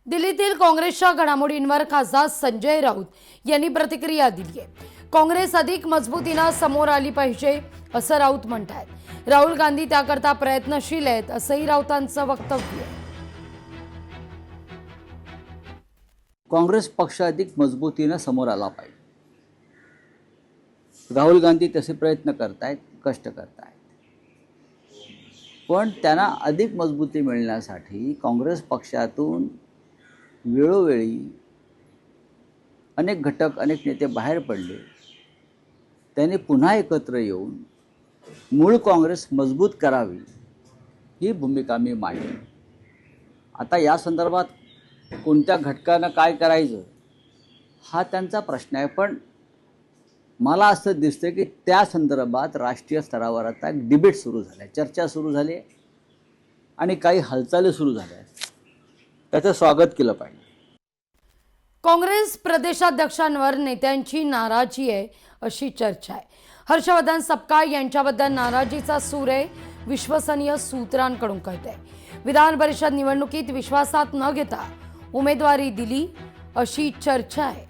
दिल्लीतील काँग्रेसच्या घडामोडींवर खासदार संजय राऊत यांनी प्रतिक्रिया दिली आहे। काँग्रेस अधिक मजबूतीने समोर आली पाहिजे असं राऊत म्हणतात। राहुल गांधी त्याकरता प्रयत्नशील आहेत असंही राऊतांचं वक्तव्य आहे। काँग्रेस पक्ष अधिक मजबूतीने समोर आला पाहिजे। राहुल गांधी तसे प्रयत्न करतायत, कष्ट करतायत, पण त्यांना अधिक मजबूती मिळण्यासाठी काँग्रेस पक्षातून वेळोवेळी अनेक घटक, अनेक नेते बाहेर पडले। त्यांनी पुन्हा एकत्र येऊन मूळ काँग्रेस मजबूत करावी ही भूमिका मी मांडली। आता या संदर्भात कोणत्या घटकानं काय करायचं हा त्यांचा प्रश्न आहे, पण मला असं दिसतं की त्या संदर्भात राष्ट्रीय स्तरावर आता एक डिबेट सुरू झाला आहे, चर्चा सुरू झाली आहे आणि काही हालचाली सुरू झाल्या आहेत। त्याचं स्वागत केलं पाहिजे। काँग्रेस प्रदेशाध्यक्षांवर नेत्यांची नाराजी आहे अशी चर्चा आहे। हर्षवर्धन सपकाळ यांच्याबद्दल नाराजीचा सूर आहे विश्वसनीय सूत्रांकडून कळतंय। विधान परिषद निवडणुकीत विश्वासात न घेता उमेदवारी दिली अशी चर्चा आहे।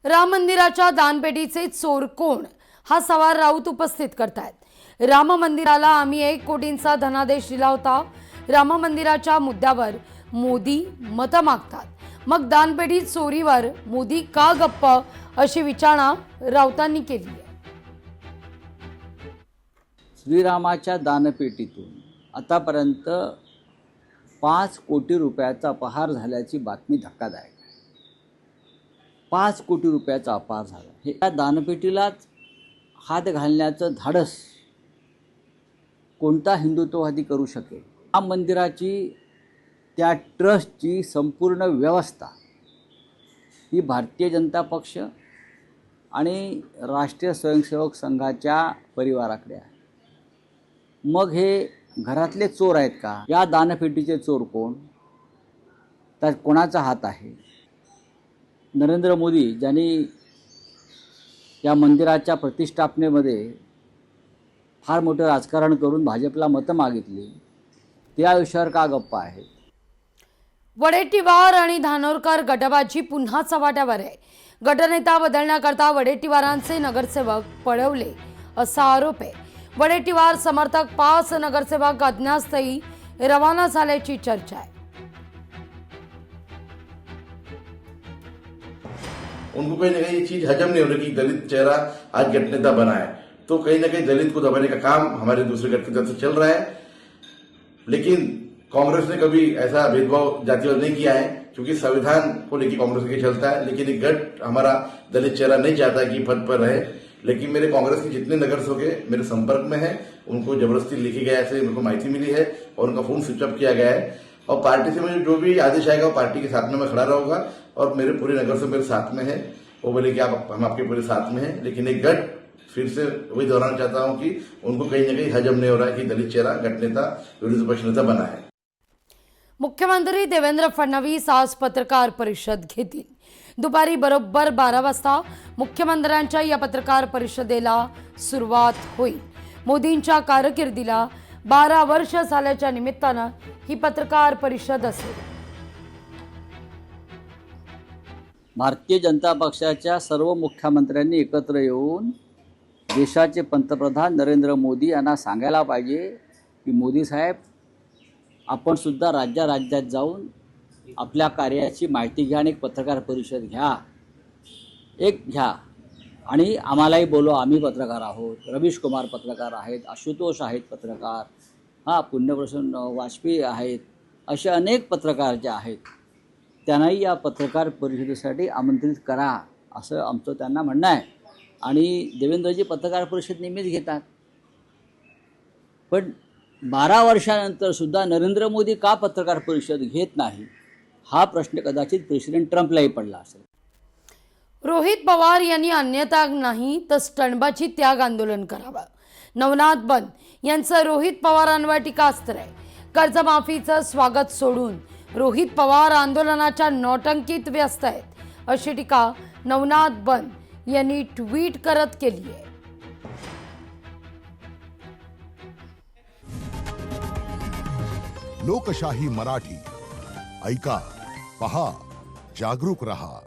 राम मंदिराच्या दानपेटीचे चोर कोण हा सवाल राऊत उपस्थित करतायत। राम मंदिराला आम्ही 1 कोटींचा धनादेश दिला होता। राम मंदिराच्या मुद्द्यावर मोदी मतं मागतात, मग दानपेटी चोरीवर मोदी का गप्प अशी विचारणा राऊतांनी केली आहे। श्रीरामाच्या दानपेटीतून आतापर्यंत 5 कोटी रुपयाचा अपहार झाल्याची बातमी धक्कादायक आहे। 5 कोटी रुपयाचा अपहार झाला, हे या दानपेटीलाच हात घालण्याचं धाडस कोणता हिंदुत्ववादी करू शकेल? राम मंदिराची, त्या ट्रस्टची संपूर्ण व्यवस्था ही भारतीय जनता पक्ष आणि राष्ट्रीय स्वयंसेवक संघाच्या परिवाराकडे आहे। मग हे घरातले चोर आहेत का? या दानपेटीचे चोर कोण? त्यात कोणाचा हात आहे? नरेंद्र मोदी ज्यांनी या मंदिराच्या प्रतिष्ठापनेमध्ये फार मोठं राजकारण करून भाजपला मतं मागितली, त्या विषयावर का गप्प आहे? वडेट्टीवार आणि धानोरकर गटबाजी पुन्हा चव्हाट्यावर आहे। गटनेता बदलण्याकरता वडेट्टीवारांचे नगरसेवक पळवले असा आरोप आहे। वडेट्टीवार समर्थक 5 नगरसेवक अज्ञातस्थळी रवाना झाल्याची चर्चा आहे। उनको कहीं ना कहीं ये चीज हजम नहीं हो रही कि दलित चेहरा आज गठनेता बना है, तो कहीं ना कहीं दलित को दबाने का काम हमारे दूसरे गठ की तरफ से चल रहा है। लेकिन कांग्रेस ने कभी ऐसा भेदभाव जातिवाद नहीं किया है, क्योंकि संविधान को लेकर कांग्रेस के चलता है। लेकिन एक गठ हमारा दलित चेहरा नहीं चाहता कि पद पर रहे। लेकिन मेरे कांग्रेस के जितने नगरसेवक मेरे संपर्क में है, उनको जबरदस्ती लिखी गया ऐसे मेरे को माहिती मिली है और उनका फोन स्विच ऑफ किया गया है। और पार्टी से मुझे जो भी आदेश आएगा वो पार्टी के साथ में मैं खड़ा रहूंगा और मेरे पूरे नगर से मेरे साथ में है। वो बोले कि आप हम आपके पूरे साथ में हैं, लेकिन एक गठ फिर से वही दोहराना चाहता हूं कि उनको कहीं ना कहीं हजम नहीं हो रहा है कि दलित चेहरा गठ नेता विरोधी पक्ष नेता बना है। मुख्यमंत्री देवेंद्र फडणवीस आज पत्रकार परिषद घेतील। दुपारी बरोबर 12 वाजता मुख्यमंत्र्यांच्या या पत्रकार परिषदेला सुरुवात होईल। मोदींच्या कारकिर्दीला 12 वर्ष झाल्याच्या निमित्तानं ही पत्रकार परिषद असेल। भारतीय जनता पक्षाच्या सर्व मुख्यमंत्र्यांनी एकत्र येऊन देशाचे पंतप्रधान नरेंद्र मोदी यांना सांगायला पाहिजे की मोदी साहेब, आपण सुद्धा राज्यात जाऊन आपल्या कार्याची माहिती घ्या आणि एक पत्रकार परिषद घ्या आणि आम्हालाही बोलवा। आम्ही पत्रकार आहोत, रवीश कुमार पत्रकार आहेत, आशुतोष आहेत पत्रकार, पुण्यप्रसन्न वाजपेयी आहेत, असे अनेक पत्रकार जे आहेत त्यांनाही या पत्रकार परिषदेसाठी आमंत्रित करा असं आमचं त्यांना म्हणणं आहे। आणि देवेंद्रजी पत्रकार परिषद नेहमीच घेतात, पण 12 वर्षानंतर सुद्धा नरेंद्र मोदी का पत्रकार परिषद घेत नाही हा प्रश्न कदाचित प्रेसिडेंट ट्रम्पलाही पडला असेल। रोहित पवार यांनी अन्यथा नाही तर स्टंटबाजी त्याग आंदोलन करावं। नवनाथ बन यांचं रोहित पवारांवर टीकास्त्र आहे। कर्जमाफीचं स्वागत सोडून रोहित पवार आंदोलनाच्या नौटंकीत व्यस्त आहेत अशी टीका नवनाथ बन यांनी ट्विट करत केली आहे। लोकशाही मराठी ऐका, पहा, जागरूक रहा.